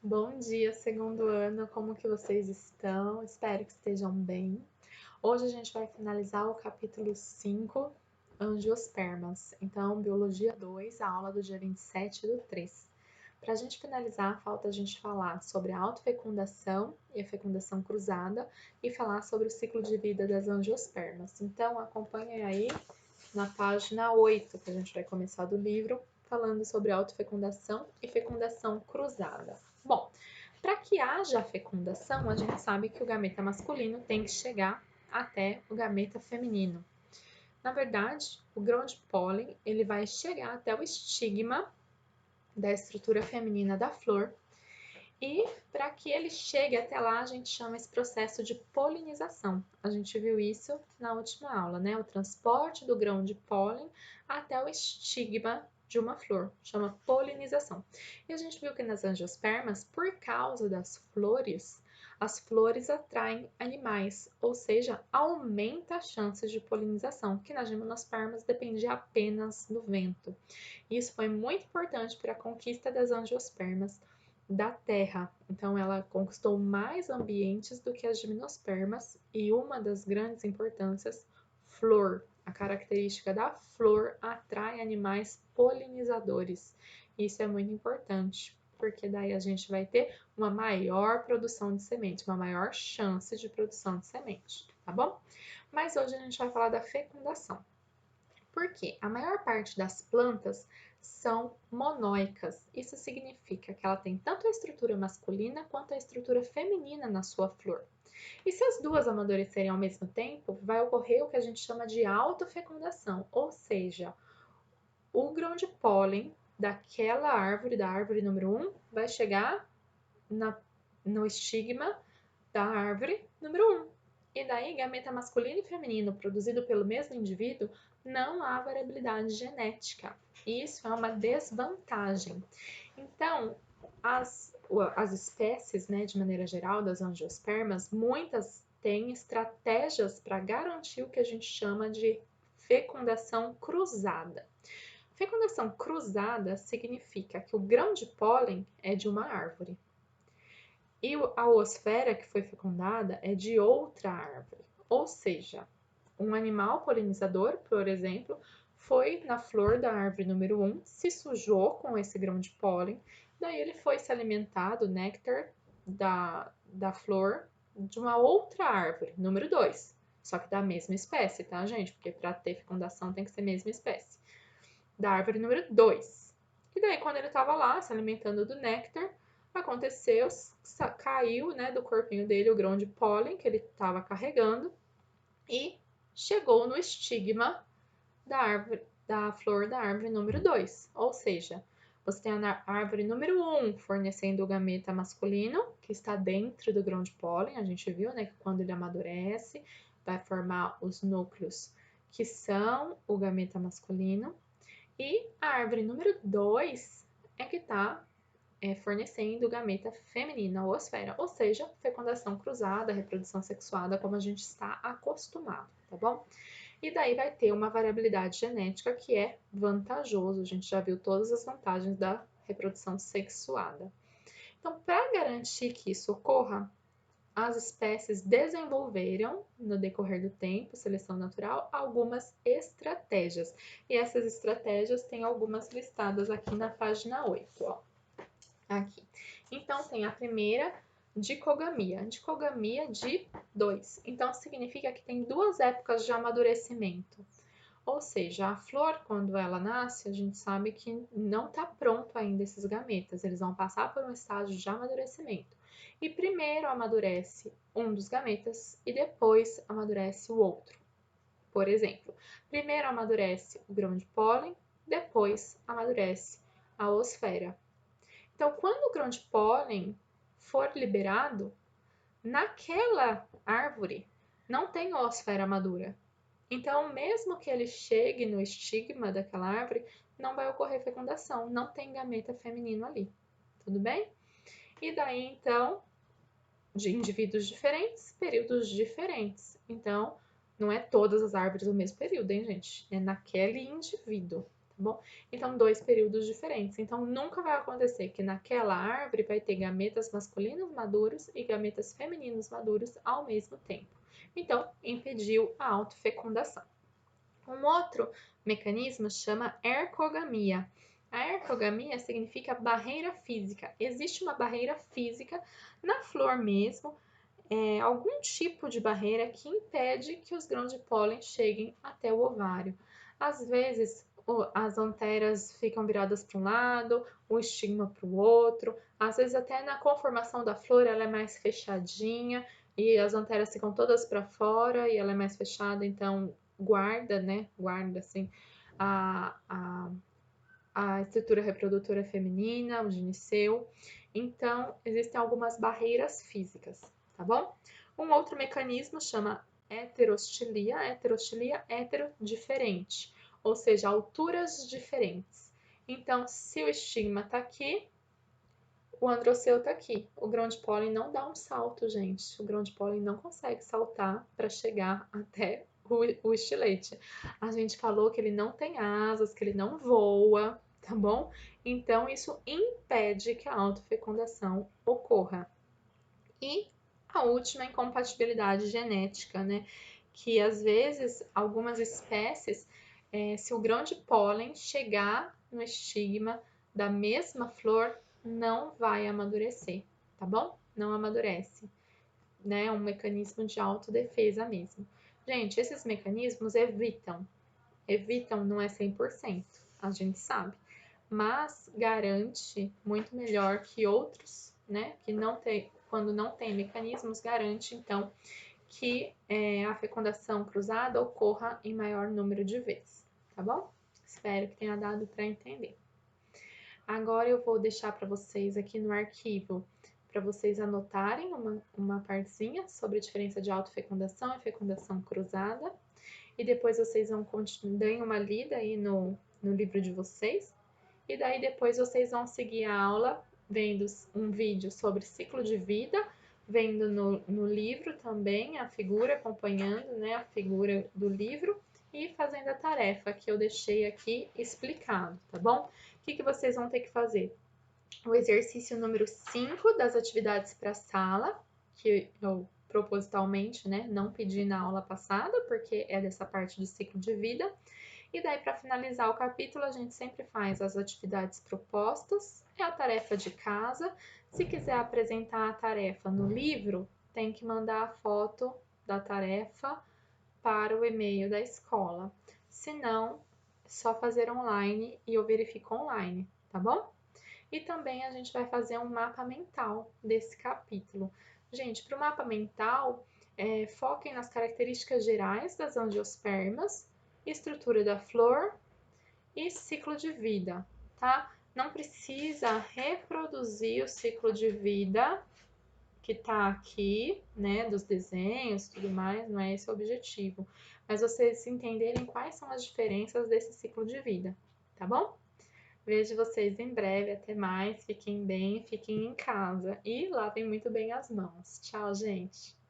Bom dia, segundo ano, como que vocês estão? Espero que estejam bem. Hoje a gente vai finalizar o capítulo 5, Angiospermas. Então, Biologia 2, a aula do dia 27/3. Para a gente finalizar, falta a gente falar sobre a autofecundação e a fecundação cruzada e falar sobre o ciclo de vida das angiospermas. Então, acompanhem aí na página 8, que a gente vai começar do livro, falando sobre autofecundação e fecundação cruzada. Bom, para que haja fecundação, a gente sabe que o gameta masculino tem que chegar até o gameta feminino. Na verdade, o grão de pólen ele vai chegar até o estigma da estrutura feminina da flor e para que ele chegue até lá, a gente chama esse processo de polinização. A gente viu isso na última aula, né? O transporte do grão de pólen até o estigma de uma flor, chama polinização. E a gente viu que nas angiospermas, por causa das flores, as flores atraem animais, ou seja, aumenta as chances de polinização, que nas gimnospermas dependia apenas do vento. Isso foi muito importante para a conquista das angiospermas da Terra. Então, ela conquistou mais ambientes do que as gimnospermas e uma das grandes importâncias, flor. A característica da flor atrai animais polinizadores. Isso é muito importante, porque daí a gente vai ter uma maior produção de semente, uma maior chance de produção de semente, tá bom? Mas hoje a gente vai falar da fecundação. Porque a maior parte das plantas são monóicas. Isso significa que ela tem tanto a estrutura masculina quanto a estrutura feminina na sua flor. E se as duas amadurecerem ao mesmo tempo, vai ocorrer o que a gente chama de autofecundação, ou seja, o grão de pólen daquela árvore, da árvore número 1, vai chegar no estigma da árvore número 1. E daí, gameta masculino e feminino produzido pelo mesmo indivíduo, não há variabilidade genética. Isso é uma desvantagem. Então, as espécies, né, de maneira geral, das angiospermas, muitas têm estratégias para garantir o que a gente chama de fecundação cruzada. Fecundação cruzada significa que o grão de pólen é de uma árvore e a oosfera que foi fecundada é de outra árvore. Ou seja, um animal polinizador, por exemplo, foi na flor da árvore número 1, se sujou com esse grão de pólen, daí ele foi se alimentar do néctar da flor de uma outra árvore, número 2, só que da mesma espécie, tá, gente? Porque para ter fecundação tem que ser mesma espécie. Da árvore número 2. E daí, quando ele estava lá se alimentando do néctar, aconteceu, caiu, né, do corpinho dele o grão de pólen que ele estava carregando e chegou no estigma da árvore, da flor da árvore número 2. Ou seja, você tem a árvore número 1 fornecendo o gameta masculino, que está dentro do grão de pólen. A gente viu, né, que quando ele amadurece, vai formar os núcleos que são o gameta masculino. E a árvore número 2 é que está fornecendo gameta feminina, oosfera, ou seja, fecundação cruzada, reprodução sexuada, como a gente está acostumado, tá bom? E daí vai ter uma variabilidade genética que é vantajoso, a gente já viu todas as vantagens da reprodução sexuada. Então, para garantir que isso ocorra, as espécies desenvolveram, no decorrer do tempo, seleção natural, algumas estratégias. E essas estratégias tem algumas listadas aqui na página 8, ó. Aqui. Então, tem a primeira, dicogamia. Dicogamia de 2. Então, significa que tem duas épocas de amadurecimento. Ou seja, a flor, quando ela nasce, a gente sabe que não está pronto ainda esses gametas. Eles vão passar por um estágio de amadurecimento. E primeiro amadurece um dos gametas e depois amadurece o outro. Por exemplo, primeiro amadurece o grão de pólen, depois amadurece a oosfera. Então, quando o grão de pólen for liberado, naquela árvore não tem oosfera madura. Então, mesmo que ele chegue no estigma daquela árvore, não vai ocorrer fecundação, não tem gameta feminino ali. Tudo bem? E daí, então, de indivíduos diferentes, períodos diferentes. Então, não é todas as árvores no mesmo período, hein, gente? É naquele indivíduo, tá bom? Então, 2 períodos diferentes. Então, nunca vai acontecer que naquela árvore vai ter gametas masculinos maduros e gametas femininos maduros ao mesmo tempo. Então, impediu a autofecundação. Um outro mecanismo chama ercogamia. A ercogamia significa barreira física. Existe uma barreira física na flor mesmo, algum tipo de barreira que impede que os grãos de pólen cheguem até o ovário. Às vezes, as anteras ficam viradas para um lado, o estigma para o outro. Às vezes, até na conformação da flor, ela é mais fechadinha e as anteras ficam todas para fora e ela é mais fechada, então guarda, né? Guarda, assim, a estrutura reprodutora feminina, o gineceu. Então, existem algumas barreiras físicas, tá bom? Um outro mecanismo chama heterostilia. Heterostilia, hétero, diferente, ou seja, alturas diferentes. Então, se o estigma tá aqui, o androceu tá aqui. O grão de pólen não dá um salto, gente. O grão de pólen não consegue saltar para chegar até o estilete. A gente falou que ele não tem asas, que ele não voa, tá bom? Então, isso impede que a autofecundação ocorra. E a última é a incompatibilidade genética, né? Que às vezes, algumas espécies, se o grão de pólen chegar no estigma da mesma flor, não vai amadurecer, tá bom? Não amadurece, né? É um mecanismo de autodefesa mesmo. Gente, esses mecanismos evitam, não é 100%, a gente sabe, mas garante muito melhor que outros, né? Que não tem, quando não tem mecanismos, garante então que a fecundação cruzada ocorra em maior número de vezes, tá bom? Espero que tenha dado para entender. Agora eu vou deixar para vocês aqui no arquivo para vocês anotarem uma partezinha sobre a diferença de autofecundação e fecundação cruzada. E depois vocês vão deem uma lida aí no livro de vocês. E daí depois vocês vão seguir a aula vendo um vídeo sobre ciclo de vida, vendo no livro também a figura, acompanhando, né, a figura do livro e fazendo a tarefa que eu deixei aqui explicado, tá bom? O que vocês vão ter que fazer? O exercício número 5 das atividades para a sala, que eu propositalmente, né, não pedi na aula passada, porque é dessa parte do ciclo de vida. E daí, para finalizar o capítulo, a gente sempre faz as atividades propostas, é a tarefa de casa. Se quiser apresentar a tarefa no livro, tem que mandar a foto da tarefa para o e-mail da escola. Se não, é só fazer online e eu verifico online, tá bom? E também a gente vai fazer um mapa mental desse capítulo. Gente, para o mapa mental, foquem nas características gerais das angiospermas, estrutura da flor e ciclo de vida, tá? Não precisa reproduzir o ciclo de vida que tá aqui, né, dos desenhos e tudo mais, não é esse o objetivo. Mas vocês entenderem quais são as diferenças desse ciclo de vida, tá bom? Vejo vocês em breve, até mais, fiquem bem, fiquem em casa e lavem muito bem as mãos. Tchau, gente!